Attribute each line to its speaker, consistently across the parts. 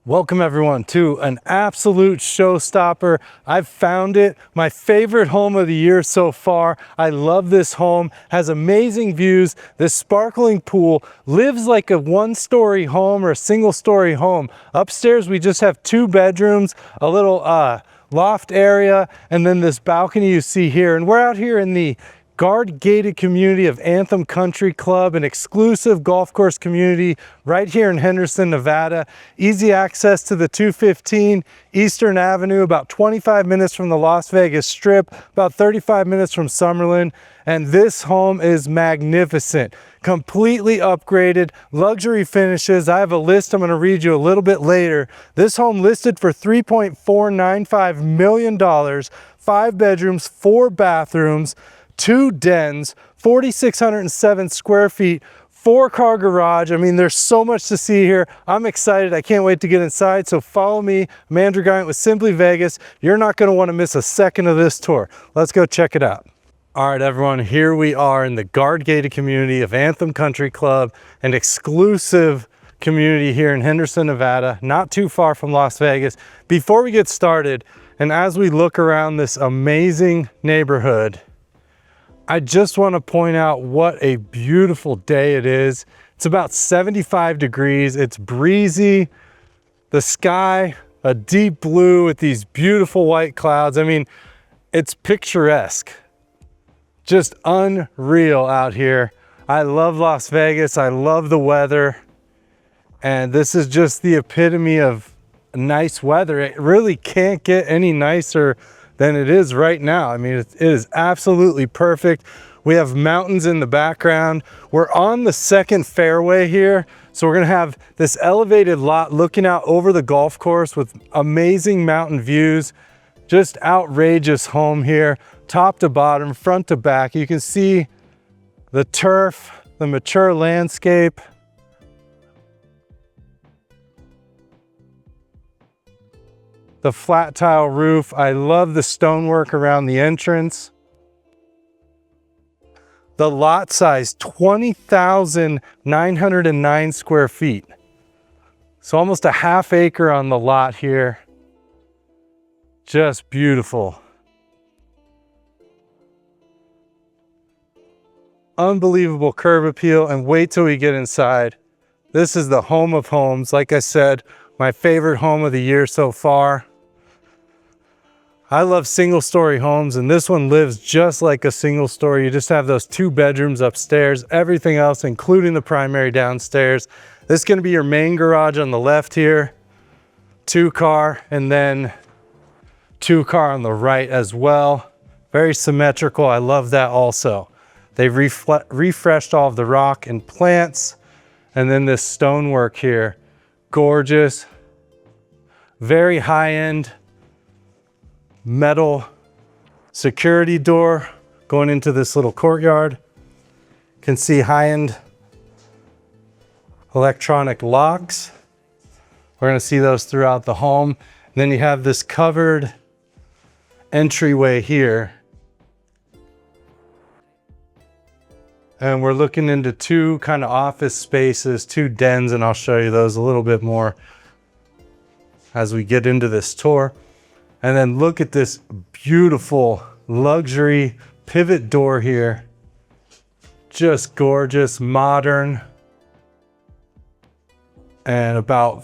Speaker 1: Welcome everyone to an absolute showstopper. I've found it, my favorite home of the year so far. I love this home, has amazing views. This sparkling pool lives like a one-story home or a single-story home. Upstairs we just have 2 bedrooms, a little loft area, and then this balcony you see here. And we're out here in the guard-gated community of Anthem Country Club, an exclusive golf course community right here in Henderson, Nevada. Easy access to the 215 Eastern Avenue, about 25 minutes from the Las Vegas Strip, about 35 minutes from Summerlin. And this home is magnificent, completely upgraded, luxury finishes. I have a list I'm going to read you a little bit later. This home listed for $3.495 million, 5 bedrooms, 4 bathrooms, 2 dens, 4,607 square feet, 4-car garage. I mean, there's so much to see here. I'm excited. I can't wait to get inside. So follow me. I'm Andrew Guiant with Simply Vegas. You're not going to want to miss a second of this tour. Let's go check it out. All right, everyone, here we are in the guard-gated community of Anthem Country Club, an exclusive community here in Henderson, Nevada, not too far from Las Vegas. Before we get started, and as we look around this amazing neighborhood, I just want to point out what a beautiful day it is. It's about 75 degrees. It's breezy. The sky, a deep blue with these beautiful white clouds. I mean, it's picturesque. Just unreal out here. I love Las Vegas. I love the weather. And this is just the epitome of nice weather. It really can't get any nicer than it is right now. I mean, it is absolutely perfect. We have mountains in the background. We're on the second fairway here. So we're gonna have this elevated lot looking out over the golf course with amazing mountain views. Just outrageous home here, top to bottom, front to back. You can see the turf, the mature landscape. The flat tile roof. I love the stonework around the entrance. The lot size, 20,909 square feet. So almost a half acre on the lot here. Just beautiful. Unbelievable curb appeal, and wait till we get inside. This is the home of homes. Like I said, my favorite home of the year so far. I love single story homes, and this one lives just like a single story. You just have those 2 bedrooms upstairs, everything else, including the primary downstairs. This is gonna be your main garage on the left here, 2-car, and then 2-car on the right as well. Very symmetrical, I love that also. They've refreshed all of the rock and plants, and then this stonework here, gorgeous, very high-end metal security door going into this little courtyard. You can see high-end electronic locks. We're going to see those throughout the home. And then you have this covered entryway here. And we're looking into 2 kind of office spaces, 2 dens, and I'll show you those a little bit more as we get into this tour. And then look at this beautiful luxury pivot door here. Just gorgeous, modern, and about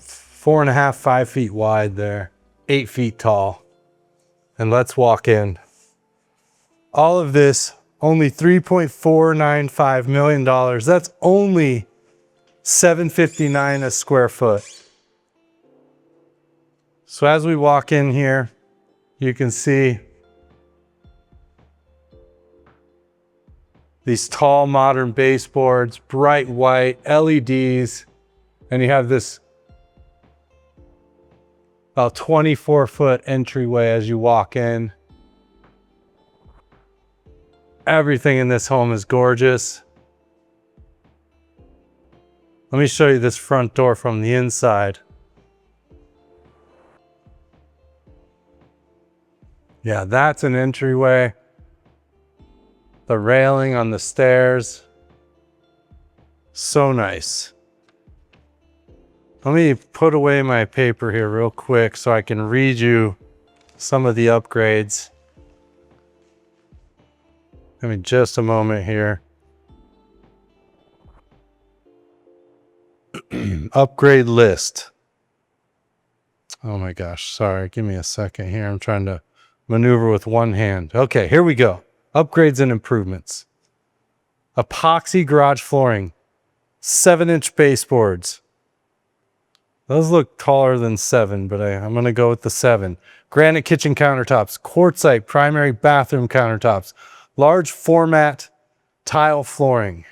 Speaker 1: 4.5, 5 feet wide there, 8 feet tall. And let's walk in. All of this, only $3.495 million. That's only $759 a square foot. So as we walk in here, you can see these tall modern baseboards, bright white LEDs, and you have this about 24-foot entryway as you walk in. Everything in this home is gorgeous. Let me show you this front door from the inside. Yeah, that's an entryway. The railing on the stairs. So nice. Let me put away my paper here real quick so I can read you some of the upgrades. Give me just a moment here. Upgrade list. Oh my gosh, sorry, give me a second here. I'm trying to maneuver with one hand. Okay, here we go. Upgrades and improvements. Epoxy garage flooring, 7-inch baseboards. Those look taller than 7, but I'm gonna go with the 7. Granite kitchen countertops, quartzite primary bathroom countertops, large format tile flooring,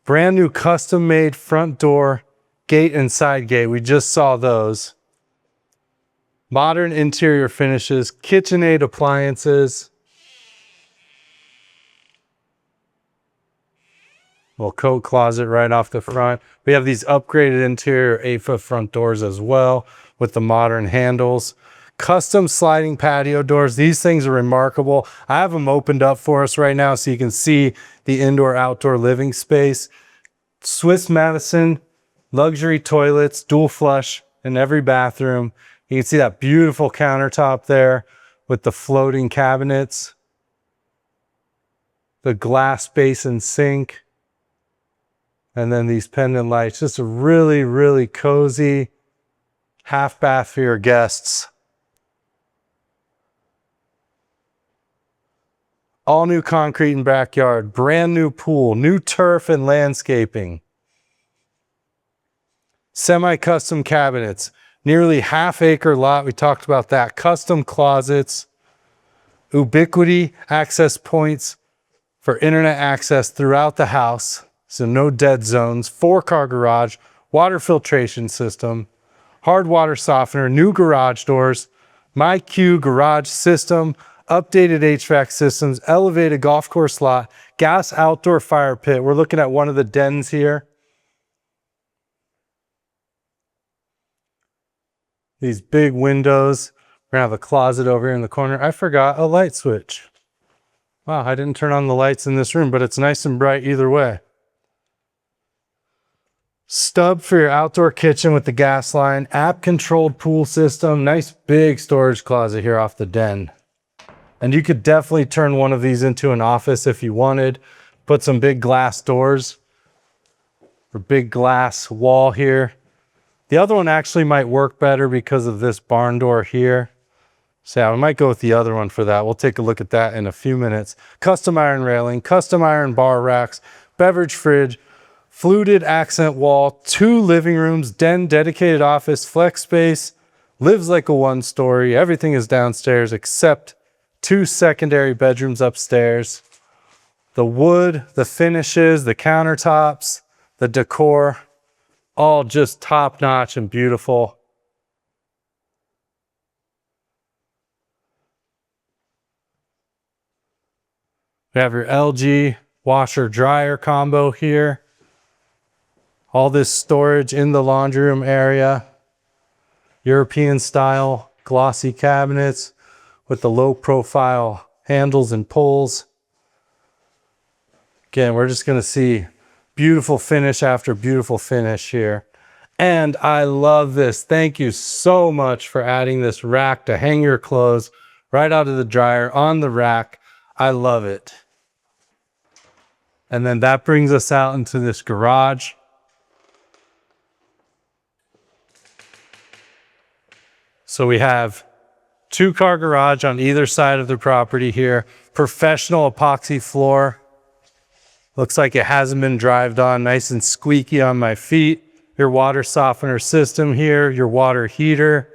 Speaker 1: brand new custom made front door, gate and side gate. We just saw those. Modern interior finishes, KitchenAid appliances. Little coat closet right off the front. We have these upgraded interior 8-foot front doors as well with the modern handles. Custom sliding patio doors. These things are remarkable. I have them opened up for us right now so you can see the indoor-outdoor living space. Swiss Madison luxury toilets, dual flush in every bathroom. You can see that beautiful countertop there with the floating cabinets, the glass basin sink, and then these pendant lights. Just a really, really cozy half bath for your guests. All new concrete and backyard, brand new pool, new turf and landscaping. Semi-custom cabinets, nearly half-acre lot. We talked about that. Custom closets, ubiquity access points for internet access throughout the house. So no dead zones, 4-car garage, water filtration system, hard water softener, new garage doors, MyQ garage system, updated HVAC systems, elevated golf course lot, gas outdoor fire pit. We're looking at one of the dens here. These big windows. We're gonna have a closet over here in the corner. I forgot a light switch. Wow, I didn't turn on the lights in this room, but it's nice and bright either way. Stub for your outdoor kitchen with the gas line, app controlled pool system, nice big storage closet here off the den. And you could definitely turn one of these into an office if you wanted. Put some big glass doors or big glass wall here. The other one actually might work better because of this barn door here. So yeah, we might go with the other one for that. We'll take a look at that in a few minutes. Custom iron railing, custom iron bar racks, beverage fridge, fluted accent wall, 2 living rooms, den, dedicated office, flex space, lives like a 1-story. Everything is downstairs except 2 secondary bedrooms upstairs. The wood, the finishes, the countertops, the decor, all just top notch and beautiful. We have your LG washer dryer combo here. All this storage in the laundry room area. European style glossy cabinets with the low profile handles and pulls. Again, we're just gonna see beautiful finish after beautiful finish here. And I love this. Thank you so much for adding this rack to hang your clothes right out of the dryer on the rack. I love it. And then that brings us out into this garage. So we have 2-car garage on either side of the property here. Professional epoxy floor. Looks like it hasn't been drived on, nice and squeaky on my feet. Your water softener system here, your water heater.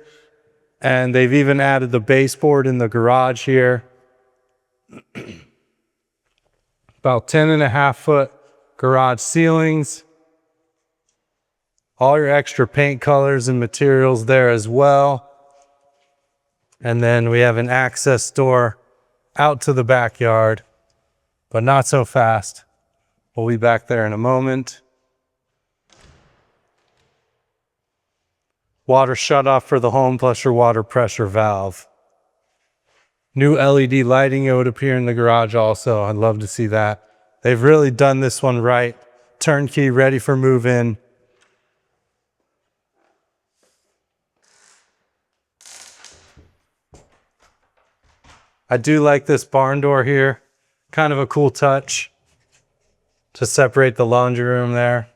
Speaker 1: And they've even added the baseboard in the garage here. About 10.5-foot garage ceilings. All your extra paint colors and materials there as well. And then we have an access door out to the backyard, but not so fast. We'll be back there in a moment. Water shutoff for the home plus your water pressure valve. New LED lighting, it would appear in the garage also. I'd love to see that. They've really done this one right. Turnkey, ready for move-in. I do like this barn door here. Kind of a cool touch to separate the laundry room there.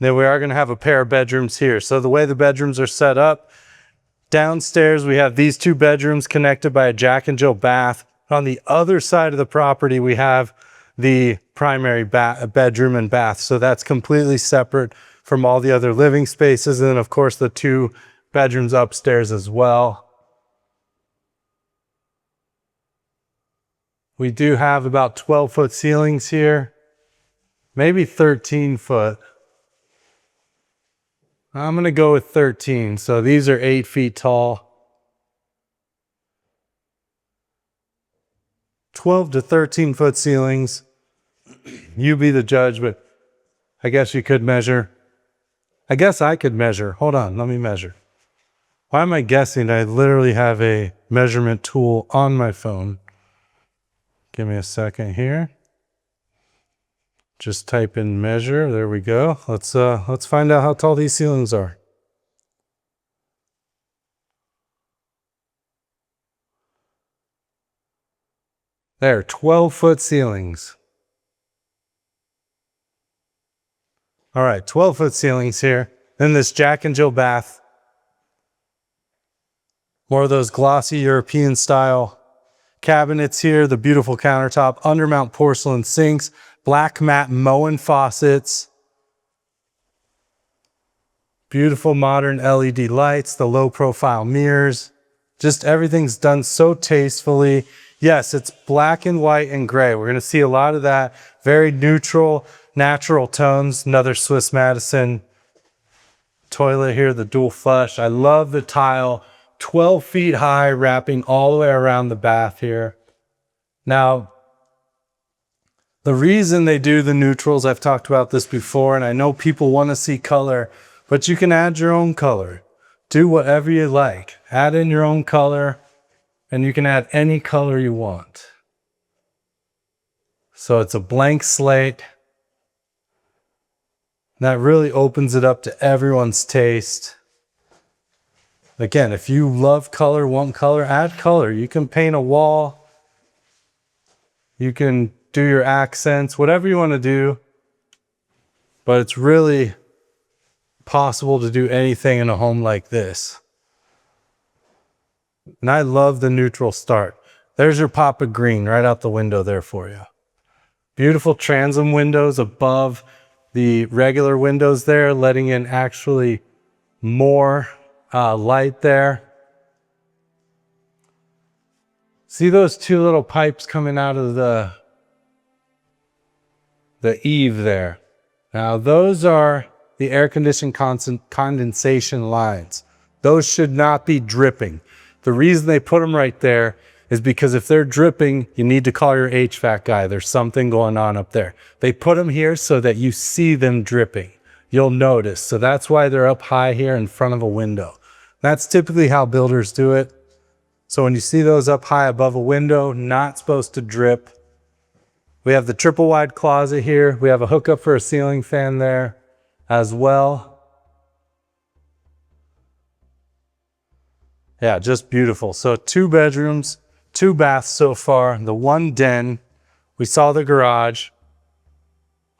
Speaker 1: Then we are going to have a pair of bedrooms here. So the way the bedrooms are set up, downstairs we have these two bedrooms connected by a Jack and Jill bath. On the other side of the property we have the primary bedroom and bath. So that's completely separate from all the other living spaces. And then of course the two bedrooms upstairs as well. We do have about 12-foot ceilings here, maybe 13 foot. I'm gonna go with 13. So these are 8 feet tall. 12 to 13 foot ceilings. You be the judge, but I guess you could measure. I guess I could measure. Hold on, let me measure. Why am I guessing? I literally have a measurement tool on my phone. Give me a second here. Just type in measure. There we go. Let's find out how tall these ceilings are. There, 12-foot ceilings. All right, 12-foot ceilings here. Then this Jack and Jill bath. More of those glossy European style cabinets here, the beautiful countertop, undermount porcelain sinks, black matte Moen faucets, beautiful modern LED lights, the low profile mirrors. Just everything's done so tastefully. Yes, it's black and white and gray. We're gonna see a lot of that. Very neutral, natural tones. Another Swiss Madison toilet here, the dual flush. I love the tile, 12 feet high, wrapping all the way around the bath here. Now, the reason they do the neutrals, I've talked about this before, and I know people want to see color, but you can add your own color. Do whatever you like. Add in your own color, and you can add any color you want. So it's a blank slate. That really opens it up to everyone's taste. Again, if you love color, want color, add color. You can paint a wall. You can do your accents, whatever you want to do. But it's really possible to do anything in a home like this. And I love the neutral start. There's your pop of green right out the window there for you. Beautiful transom windows above the regular windows there, letting in actually more light there. See those two little pipes coming out of the eave there? Now those are the air conditioning condensation lines. Those should not be dripping. The reason they put them right there is because if they're dripping, you need to call your HVAC guy. There's something going on up there. They put them here so that you see them dripping. You'll notice. So that's why they're up high here in front of a window. That's typically how builders do it. So when you see those up high above a window, not supposed to drip. We have the triple wide closet here. We have a hookup for a ceiling fan there as well. Yeah, just beautiful. So 2 bedrooms, 2 baths so far, the 1 den. We saw the garage.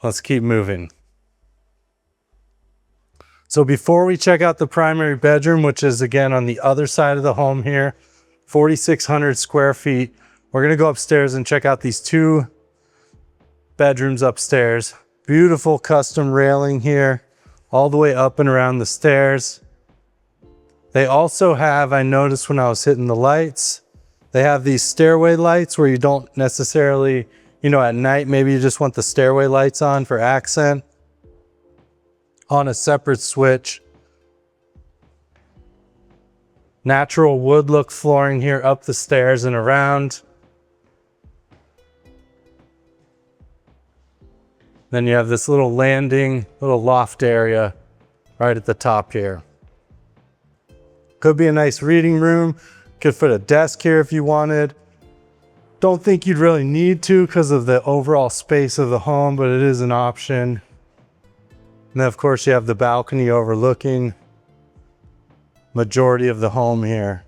Speaker 1: Let's keep moving. So before we check out the primary bedroom, which is again on the other side of the home here, 4,600 square feet, we're gonna go upstairs and check out these 2 bedrooms upstairs. Beautiful custom railing here, all the way up and around the stairs. They also have, I noticed when I was hitting the lights, they have these stairway lights where you don't necessarily, at night, maybe you just want the stairway lights on for accent on a separate switch. Natural wood look flooring here up the stairs and around. Then you have this little landing, little loft area right at the top here. Could be a nice reading room. Could fit a desk here if you wanted. Don't think you'd really need to because of the overall space of the home, but it is an option. And then of course you have the balcony overlooking majority of the home here.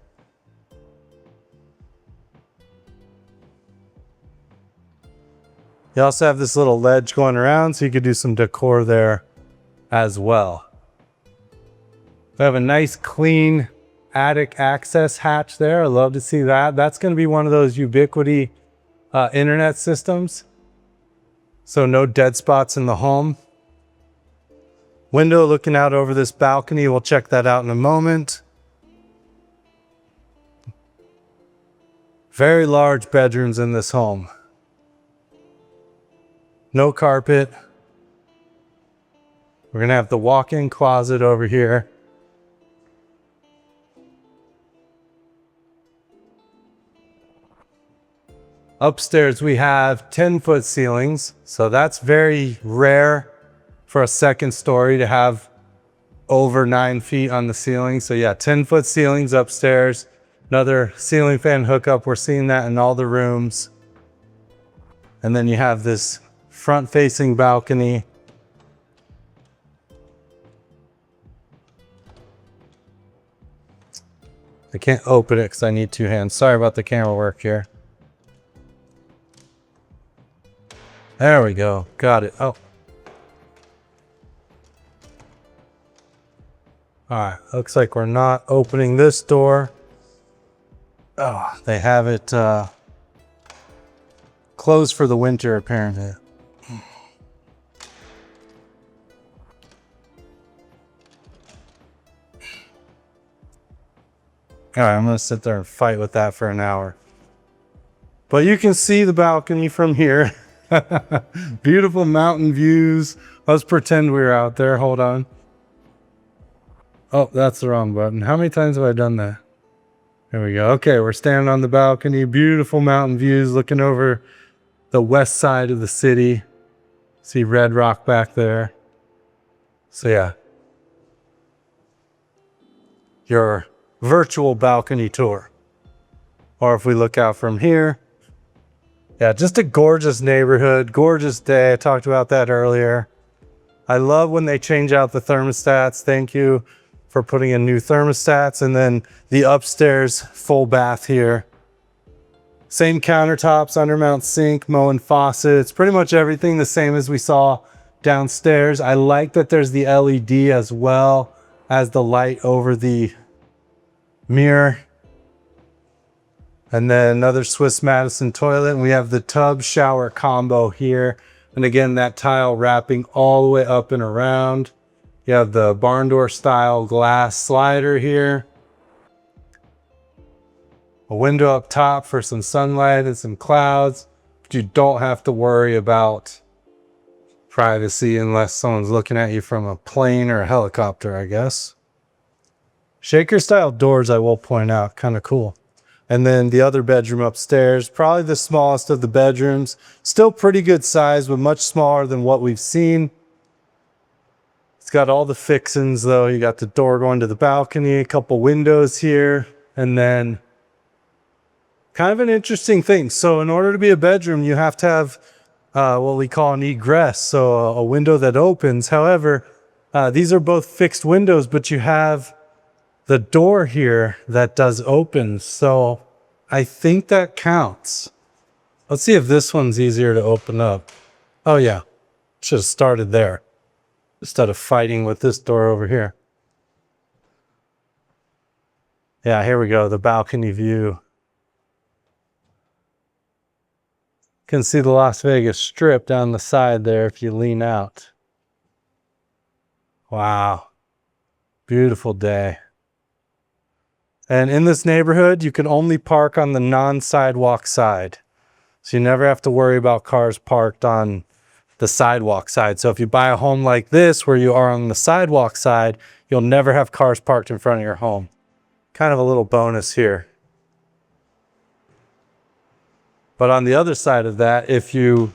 Speaker 1: You also have this little ledge going around, so you could do some decor there as well. We have a nice clean attic access hatch there. I love to see that. That's going to be one of those ubiquity internet systems. So no dead spots in the home. Window looking out over this balcony. We'll check that out in a moment. Very large bedrooms in this home. No carpet. We're going to have the walk-in closet over here. Upstairs we have 10-foot ceilings, so that's very rare for a second story to have over 9 feet on the ceiling. So yeah, 10-foot ceilings upstairs. Another ceiling fan hookup. We're seeing that in all the rooms. And then you have this front-facing balcony. I can't open it because I need 2 hands. Sorry about the camera work here. There we go. Got it. Oh. Alright. Looks like we're not opening this door. Oh, they have it closed for the winter, apparently. Alright, I'm going to sit there and fight with that for an hour. But you can see the balcony from here. Beautiful mountain views. Let's pretend we were out there. Hold on. Oh, that's the wrong button. How many times have I done that? There we go. Okay, we're standing on the balcony. Beautiful mountain views looking over the west side of the city. See Red Rock back there. So yeah. Your virtual balcony tour. Or if we look out from here. Yeah, just a gorgeous neighborhood, gorgeous day. I talked about that earlier. I love when they change out the thermostats. Thank you for putting in new thermostats. And then the upstairs full bath here. Same countertops, undermount sink, Moen faucets, pretty much everything the same as we saw downstairs. I like that there's the LED as well as the light over the mirror. And then another Swiss Madison toilet. And we have the tub shower combo here. And again, that tile wrapping all the way up and around. You have the barn door style glass slider here. A window up top for some sunlight and some clouds. But you don't have to worry about privacy unless someone's looking at you from a plane or a helicopter, I guess. Shaker style doors, I will point out, kind of cool. And then the other bedroom upstairs, probably the smallest of the bedrooms. Still pretty good size, but much smaller than what we've seen. It's got all the fixings though. You got the door going to the balcony, a couple windows here, and then kind of an interesting thing. So in order to be a bedroom, you have to have what we call an egress, so a window that opens. However, these are both fixed windows, but you have the door here that does open, so I think that counts. Let's see if this one's easier to open up. Oh yeah, should have started there instead of fighting with this door over here. Yeah, here we go, the balcony view. You can see the Las Vegas Strip down the side there if you lean out. Wow, beautiful day. And in this neighborhood, you can only park on the non-sidewalk side. So you never have to worry about cars parked on the sidewalk side. So if you buy a home like this, where you are on the sidewalk side, you'll never have cars parked in front of your home. Kind of a little bonus here. But on the other side of that, if you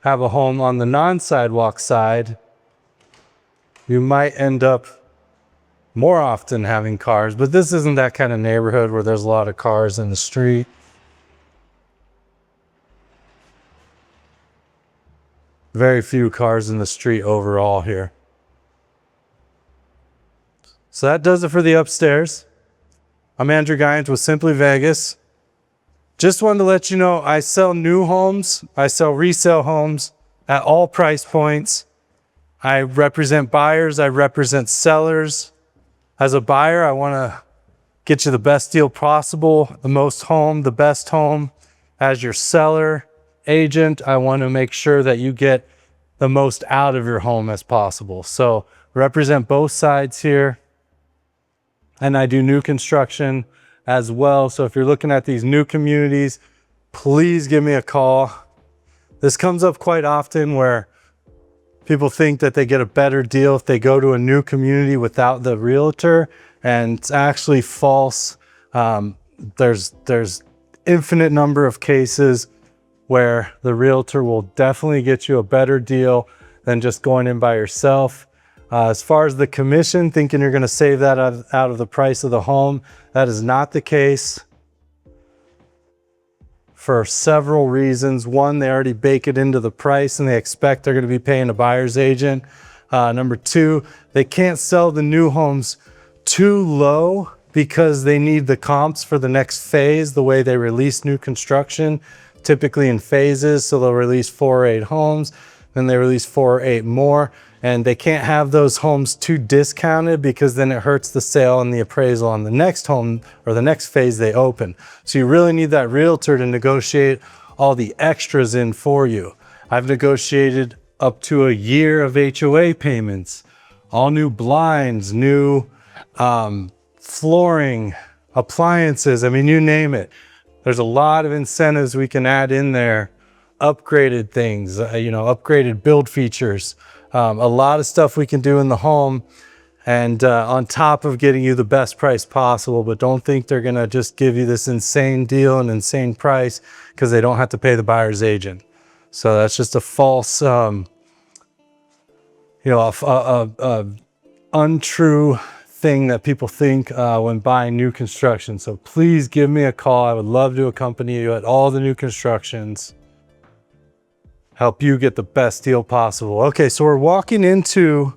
Speaker 1: have a home on the non-sidewalk side, you might end up more often having cars, but this isn't that kind of neighborhood where there's a lot of cars in the street. Very few cars in the street overall here. So that does it for the upstairs. I'm Andrew Guiant with Simply Vegas. Just wanted to let you know, I sell new homes, I sell resale homes at all price points. I represent buyers, I represent sellers. As a buyer, I want to get you the best deal possible, the best home. As your seller agent, I want to make sure that you get the most out of your home as possible. So represent both sides here. And I do new construction as well. So if you're looking at these new communities, please give me a call. This comes up quite often where people think that they get a better deal if they go to a new community without the realtor, and it's actually false. There's infinite number of cases where the realtor will definitely get you a better deal than just going in by yourself. As far as the commission, thinking you're gonna save that out of the price of the home, that is not the case for several reasons. One, they already bake it into the price and they expect they're gonna be paying a buyer's agent. Number two, they can't sell the new homes too low because they need the comps for the next phase, the way they release new construction, typically in phases. So they'll release 4 or 8 homes, then they release 4 or 8 more. And they can't have those homes too discounted because then it hurts the sale and the appraisal on the next home or the next phase they open. So you really need that realtor to negotiate all the extras in for you. I've negotiated up to a year of HOA payments, all new blinds, new flooring, appliances, I mean, you name it. There's a lot of incentives we can add in there, upgraded things, upgraded build features. A lot of stuff we can do in the home, and on top of getting you the best price possible. But don't think they're gonna just give you this insane deal and insane price because they don't have to pay the buyer's agent. So that's just a false, untrue thing that people think when buying new construction. So please give me a call. I would love to accompany you at all the new constructions, help you get the best deal possible. Okay, so we're walking into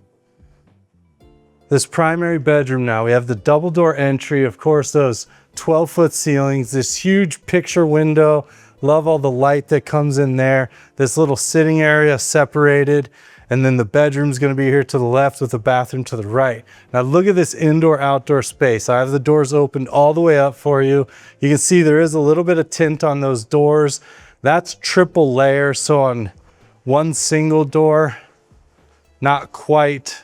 Speaker 1: this primary bedroom now. We have the double door entry, of course, those 12-foot ceilings, this huge picture window. Love all the light that comes in there. This little sitting area separated, and then the bedroom's gonna be here to the left with the bathroom to the right. Now look at this indoor-outdoor space. I have the doors opened all the way up for you. You can see there is a little bit of tint on those doors. That's triple layer, so on one single door, not quite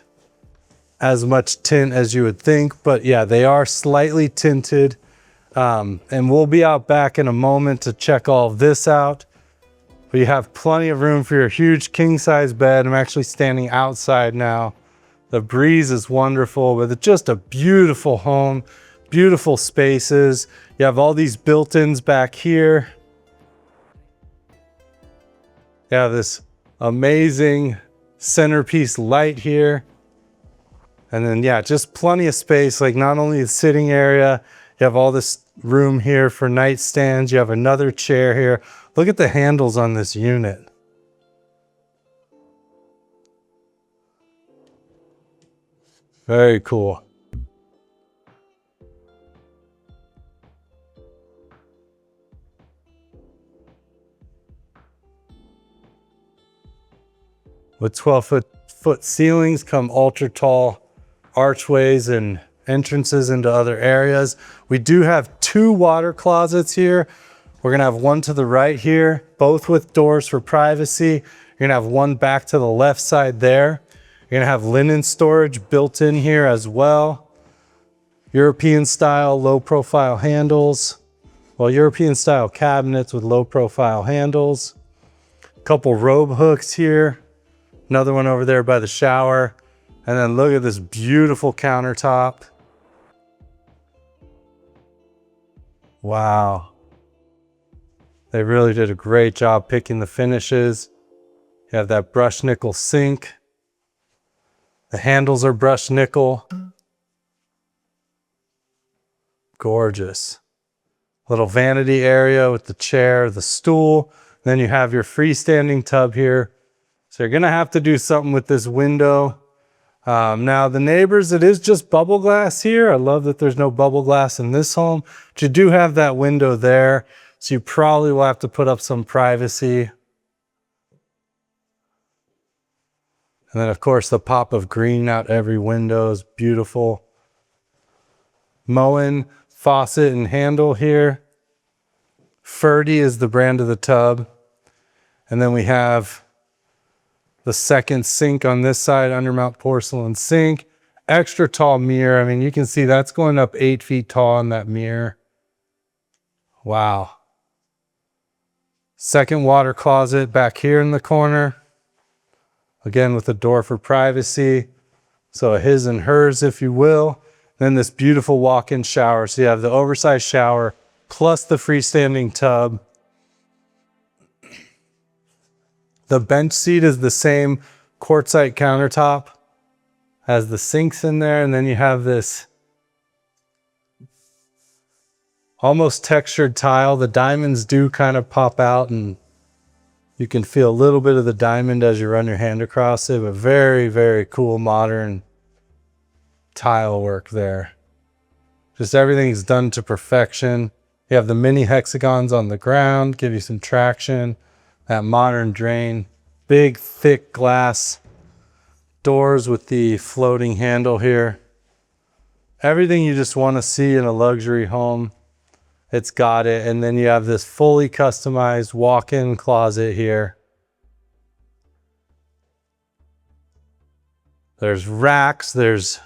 Speaker 1: as much tint as you would think, but yeah, they are slightly tinted. And we'll be out back in a moment to check all of this out. But you have plenty of room for your huge king-size bed. I'm actually standing outside now. The breeze is wonderful, but it's just a beautiful home, beautiful spaces. You have all these built-ins back here. You have this amazing centerpiece light here. And then, yeah, just plenty of space, like not only the sitting area, you have all this room here for nightstands. You have another chair here. Look at the handles on this unit. Very cool. With 12-foot ceilings come ultra tall archways and entrances into other areas. We do have 2 water closets here. We're gonna have one to the right here, both with doors for privacy. You're gonna have one back to the left side there. You're gonna have linen storage built in here as well. European style low profile handles. Well, European style cabinets with low profile handles. A couple robe hooks here. Another one over there by the shower. And then look at this beautiful countertop. Wow. They really did a great job picking the finishes. You have that brushed nickel sink. The handles are brushed nickel. Gorgeous. Little vanity area with the chair, the stool. Then you have your freestanding tub here. So you're gonna have to do something with this window. Now the neighbors, it is just bubble glass here. I love that there's no bubble glass in this home, but you do have that window there. so you probably will have to put up some privacy. And then of course the pop of green out every window is beautiful. Moen faucet and handle here. Ferdy is the brand of the tub. And then we have the second sink on this side, undermount porcelain sink. Extra tall mirror. I mean, you can see that's going up 8 feet tall in that mirror. Wow. Second water closet back here in the corner. Again, with a door for privacy. So a his and hers, if you will. Then this beautiful walk-in shower. So you have the oversized shower plus the freestanding tub. The bench seat is the same quartzite countertop. Has the sinks in there, and then you have this almost textured tile. The diamonds do kind of pop out, and you can feel a little bit of the diamond as you run your hand across it, but very, very cool modern tile work there. Just everything's done to perfection. You have the mini hexagons on the ground, give you some traction. That modern drain, big thick glass doors with the floating handle here. Everything you just want to see in a luxury home, it's got it. And then you have this fully customized walk-in closet here. There's racks, there's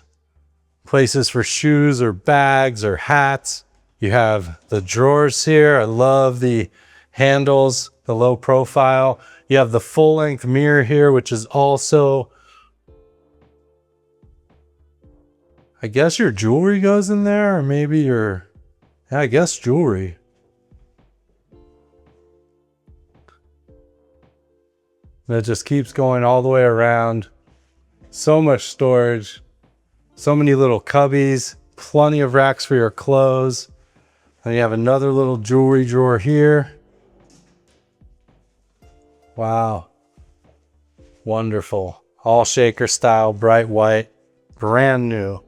Speaker 1: places for shoes or bags or hats. You have the drawers here. I love the handles, the low profile. You have the full length mirror here, which is also, I guess your jewelry goes in there, or maybe your, yeah, I guess jewelry. That just keeps going all the way around. So much storage, so many little cubbies, plenty of racks for your clothes. And you have another little jewelry drawer here. Wow. Wonderful. All shaker style, bright white, brand new.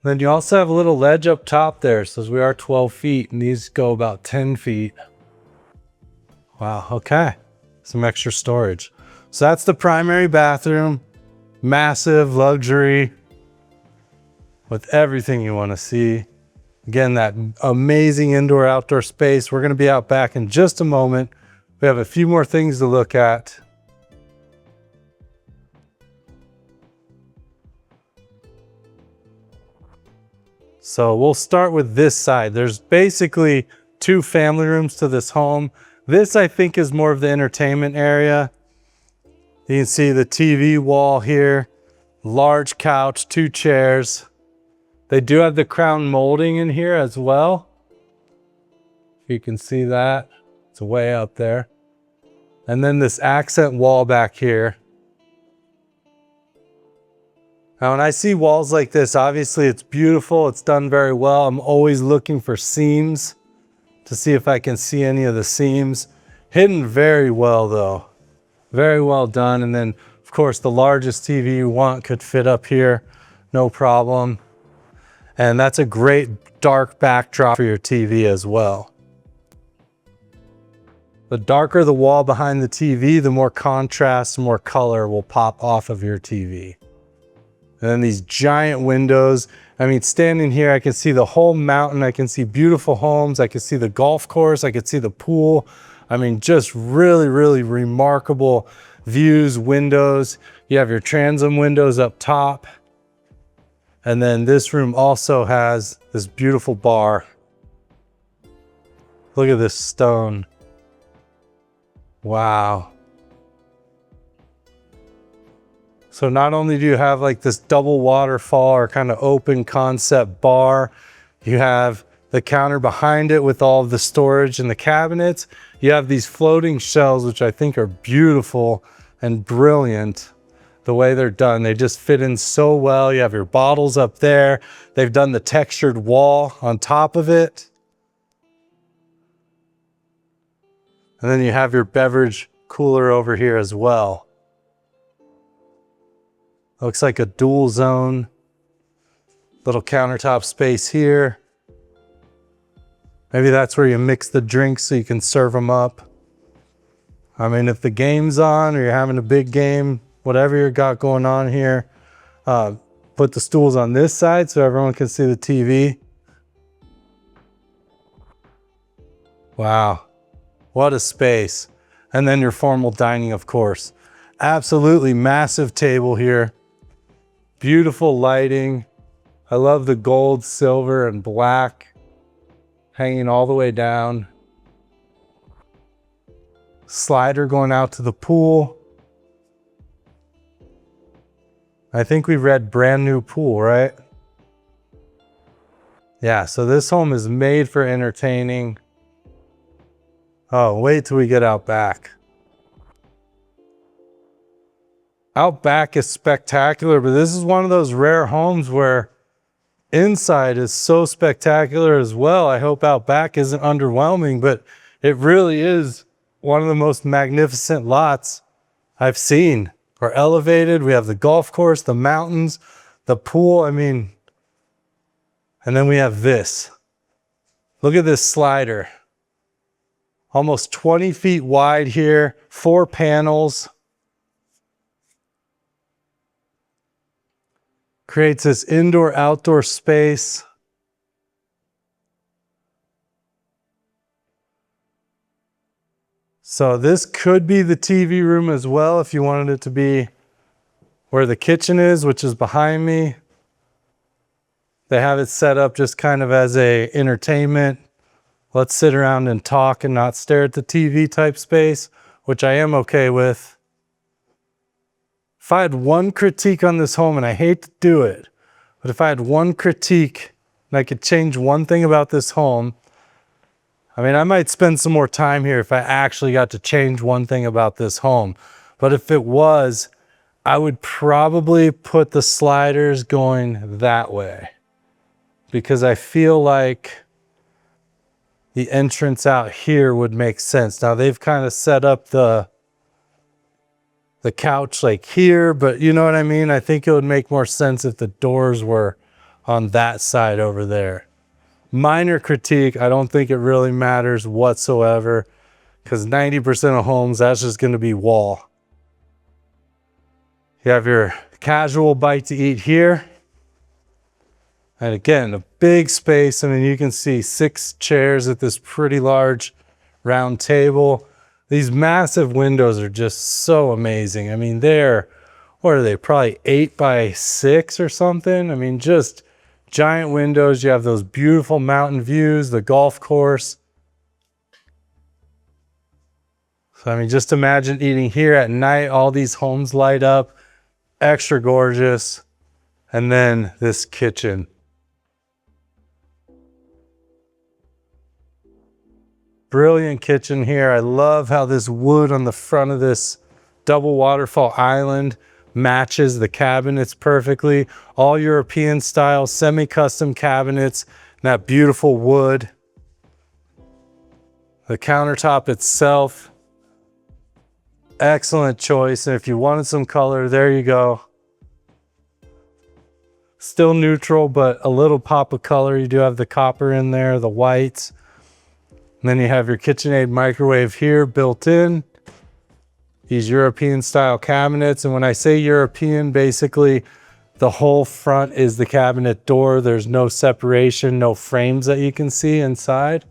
Speaker 1: Then you also have a little ledge up top there. So we are 12 feet and these go about 10 feet. Wow, okay. Some extra storage. So that's the primary bathroom. Massive luxury with everything you want to see. Again, that amazing indoor outdoor space. We're going to be out back in just a moment. We have a few more things to look at. So we'll start with this side. There's basically 2 family rooms to this home. This, I think, is more of the entertainment area. You can see the TV wall here, large couch, 2 chairs. They do have the crown molding in here as well. You can see that. It's way up there. And then this accent wall back here. Now, when I see walls like this, obviously it's beautiful. It's done very well. I'm always looking for seams to see if I can see any of the seams. Hidden very well though. Very well done. And then of course the largest TV you want could fit up here, no problem. And that's a great dark backdrop for your TV as well. The darker the wall behind the TV, the more contrast, more color will pop off of your TV. And then these giant windows. I mean, standing here, I can see the whole mountain. I can see beautiful homes. I can see the golf course. I can see the pool. I mean, just really, really remarkable views, windows. You have your transom windows up top. And then this room also has this beautiful bar. Look at this stone. Wow. So not only do you have like this double waterfall or kind of open concept bar, you have the counter behind it with all of the storage and the cabinets. You have these floating shelves, which I think are beautiful and brilliant. The way they're done, they just fit in so well. You have your bottles up there. They've done the textured wall on top of it. And then you have your beverage cooler over here as well. Looks like a dual zone. Little countertop space here. Maybe that's where you mix the drinks so you can serve them up. I mean, if the game's on or you're having a big game, whatever you got going on here, put the stools on this side so everyone can see the TV. Wow, what a space. And then your formal dining, of course. Absolutely massive table here. Beautiful lighting. I love the gold, silver, and black hanging all the way down. Slider going out to the pool. I think we read brand new pool, right? Yeah, so this home is made for entertaining. Oh, wait till we get out back. Out back is spectacular, but this is one of those rare homes where inside is so spectacular as well. I hope out back isn't underwhelming, but it really is one of the most magnificent lots I've seen. We're elevated, we have the golf course, the mountains, the pool, I mean, and then we have this. Look at this slider. Almost 20 feet wide here, 4 panels. Creates this indoor-outdoor space. So this could be the TV room as well if you wanted it to be where the kitchen is, which is behind me. They have it set up just kind of as a entertainment. Let's sit around and talk and not stare at the TV type space, which I am okay with. If I had one critique on this home, and I hate to do it, but if I had one critique and I could change one thing about this home, I mean, I might spend some more time here if I actually got to change one thing about this home. But if it was, I would probably put the sliders going that way, because I feel like the entrance out here would make sense. Now they've kind of set up the couch like here, but you know what I mean? I think it would make more sense if the doors were on that side over there. Minor critique, I don't think it really matters whatsoever, because 90% of homes, that's just going to be wall. You have your casual bite to eat here. And again, a big space. I mean, you can see 6 chairs at this pretty large round table. These massive windows are just so amazing. I mean, what are they? Probably 8 by 6 or something. I mean, just giant windows. You have those beautiful mountain views, the golf course. So, I mean, just imagine eating here at night. All these homes light up. Extra gorgeous. And then this kitchen. Brilliant kitchen here. I love how this wood on the front of this double waterfall island matches the cabinets perfectly. All European style, semi-custom cabinets, and that beautiful wood. The countertop itself, excellent choice. And if you wanted some color, there you go. Still neutral, but a little pop of color. You do have the copper in there, the whites. And then you have your KitchenAid microwave here built in. These European style cabinets. And when I say European, basically the whole front is the cabinet door. There's no separation, no frames that you can see inside.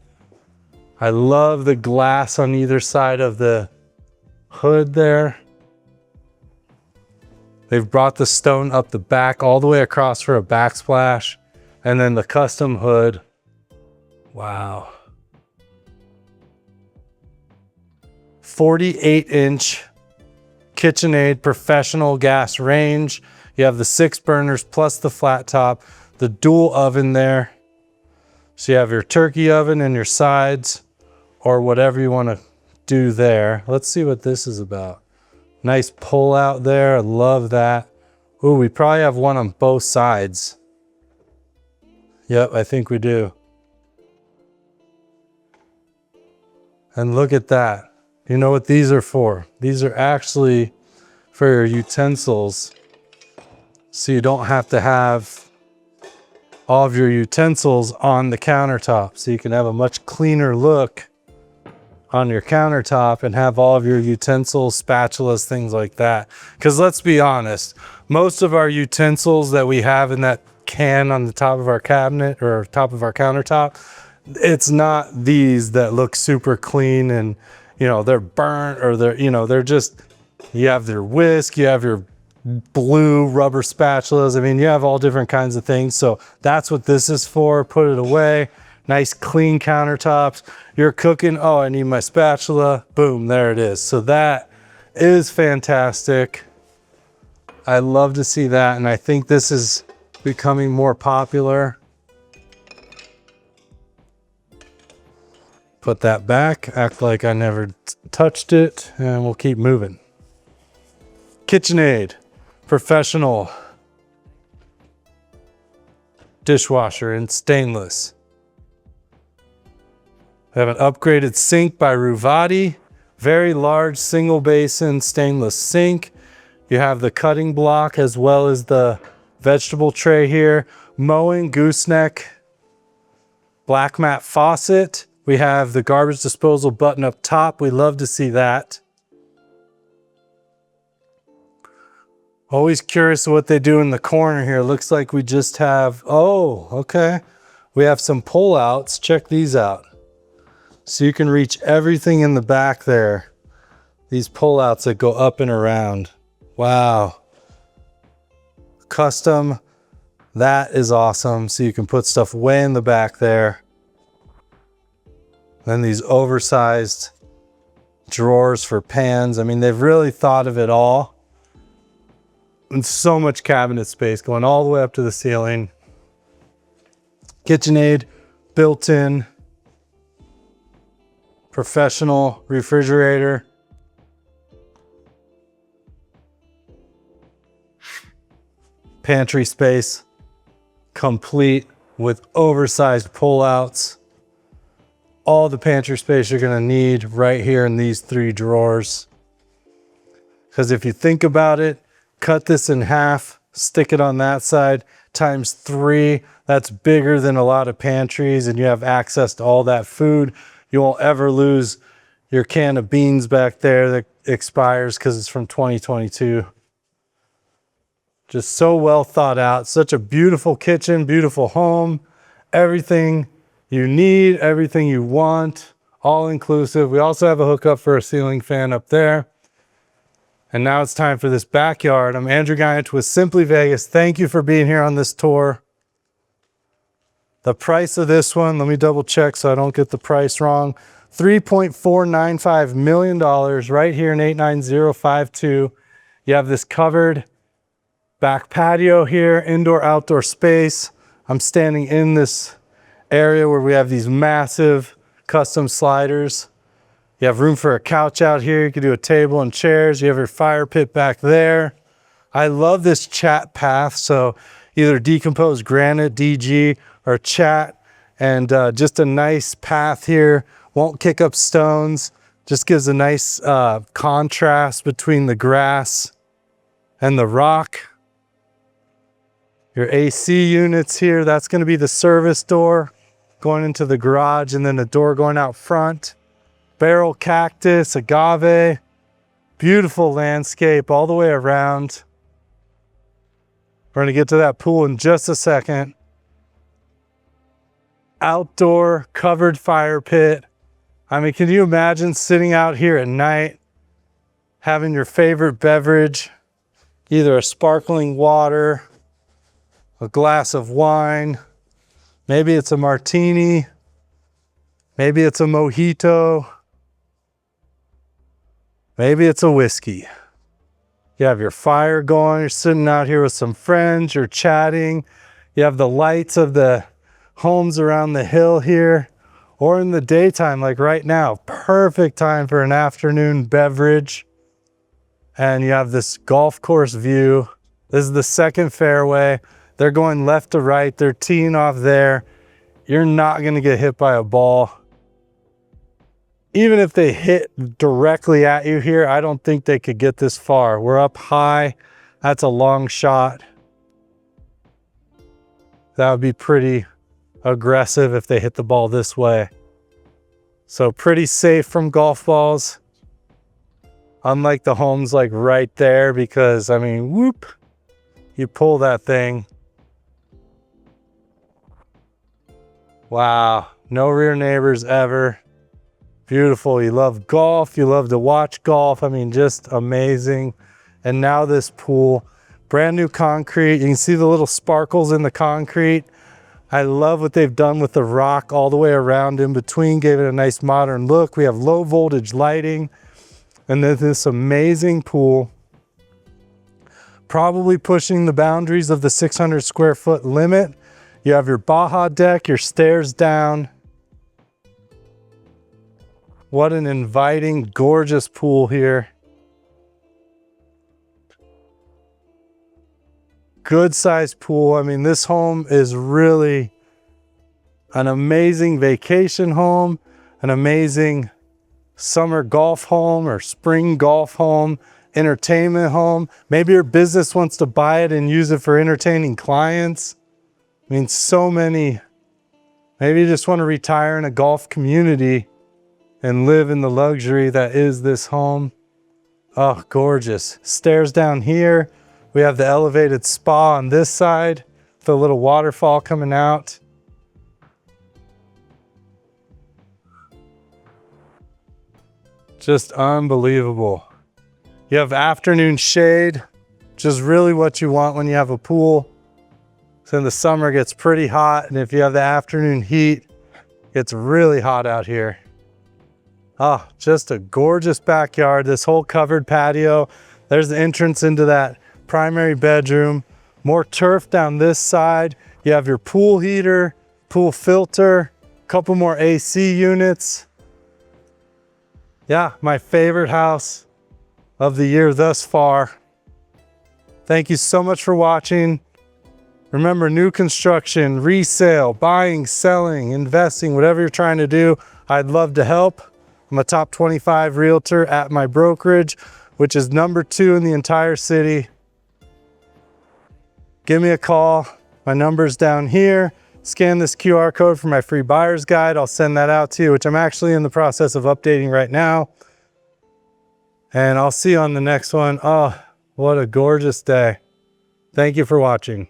Speaker 1: I love the glass on either side of the hood there. They've brought the stone up the back all the way across for a backsplash. And then the custom hood. Wow. 48-inch KitchenAid professional gas range. You have the 6 burners plus the flat top, the dual oven there. So you have your turkey oven and your sides, or whatever you want to do there. Let's see what this is about. Nice pull out there. I love that. Ooh, we probably have one on both sides. Yep, I think we do. And look at that. You know what these are for? These are actually for your utensils, so you don't have to have all of your utensils on the countertop, so you can have a much cleaner look on your countertop and have all of your utensils, spatulas, things like that. Because let's be honest, most of our utensils that we have in that can on the top of our cabinet or top of our countertop, it's not these that look super clean and, you know, they're burnt or they're, you know, they're just, you have your whisk, you have your blue rubber spatulas. I mean, you have all different kinds of things. So that's what this is for. Put it away. Nice clean countertops. You're cooking. Oh, I need my spatula. Boom, there it is. So that is fantastic. I love to see that. And I think this is becoming more popular. Put that back, act like I never touched it, and we'll keep moving. KitchenAid, professional dishwasher in stainless. We have an upgraded sink by Ruvati, very large single basin stainless sink. You have the cutting block as well as the vegetable tray here. Mowing gooseneck black mat faucet. We have the garbage disposal button up top. We love to see that. Always curious what they do in the corner here. Looks like we just have, oh, okay. We have some pull outs. Check these out. So you can reach everything in the back there. These pull outs that go up and around. Wow. Custom. That is awesome. So you can put stuff way in the back there. Then these oversized drawers for pans. I mean, they've really thought of it all. And so much cabinet space going all the way up to the ceiling. KitchenAid, built-in, professional refrigerator. Pantry space, complete with oversized pull-outs. All the pantry space you're gonna need right here in these three drawers. Because if you think about it, cut this in half, stick it on that side, times 3. That's bigger than a lot of pantries, and you have access to all that food. You won't ever lose your can of beans back there that expires because it's from 2022. Just so well thought out. Such a beautiful kitchen, beautiful home. Everything you need, everything you want, all inclusive. We also have a hookup for a ceiling fan up there. And now it's time for this backyard. I'm Andrew Guiant with Simply Vegas. Thank you for being here on this tour. The price of this one, let me double check so I don't get the price wrong. $3.495 million right here in 89052. You have this covered back patio here, indoor outdoor space. I'm standing in this area where we have these massive custom sliders. You have room for a couch out here. You can do a table and chairs. You have your fire pit back there. I love this chat path. So either decomposed granite, DG, or chat, and just a nice path here. Won't kick up stones. Just gives a nice contrast between the grass and the rock. Your AC units here, that's gonna be the service door going into the garage, and then a door going out front. Barrel cactus, agave, beautiful landscape all the way around. We're gonna get to that pool in just a second. Outdoor covered fire pit. I mean, can you imagine sitting out here at night, having your favorite beverage, either a sparkling water, a glass of wine, maybe it's a martini, maybe it's a mojito, maybe it's a whiskey. You have your fire going, you're sitting out here with some friends, you're chatting, you have the lights of the homes around the hill here, or in the daytime, like right now, perfect time for an afternoon beverage. And you have this golf course view. This is the second fairway. They're going left to right. They're teeing off there. You're not gonna get hit by a ball. Even if they hit directly at you here, I don't think they could get this far. We're up high. That's a long shot. That would be pretty aggressive if they hit the ball this way. So pretty safe from golf balls. Unlike the homes like right there, because I mean, whoop, you pull that thing. Wow, no rear neighbors ever. Beautiful. You love golf, you love to watch golf. I mean, just amazing. And now this pool, brand new concrete. You can see the little sparkles in the concrete. I love what they've done with the rock all the way around in between, gave it a nice modern look. We have low voltage lighting, and then this amazing pool, probably pushing the boundaries of the 600 square foot limit. You have your Baja deck, your stairs down. What an inviting, gorgeous pool here. Good sized pool. I mean, this home is really an amazing vacation home, an amazing summer golf home or spring golf home, entertainment home. Maybe your business wants to buy it and use it for entertaining clients. I mean, so many. Maybe you just want to retire in a golf community and live in the luxury that is this home. Oh, gorgeous. Stairs down here. We have the elevated spa on this side, with a little waterfall coming out. Just unbelievable. You have afternoon shade, which is really what you want when you have a pool. So in the summer it gets pretty hot, and if you have the afternoon heat, it's really hot out here. Oh, just a gorgeous backyard. This whole covered patio. There's the entrance into that primary bedroom. More turf down this side. You have your pool heater, pool filter, a couple more AC units. Yeah, my favorite house of the year thus far. Thank you so much for watching. Remember, new construction, resale, buying, selling, investing, whatever you're trying to do, I'd love to help. I'm a top 25 realtor at my brokerage, which is #2 in the entire city. Give me a call. My number's down here. Scan this QR code for my free buyer's guide. I'll send that out to you, which I'm actually in the process of updating right now. And I'll see you on the next one. Oh, what a gorgeous day. Thank you for watching.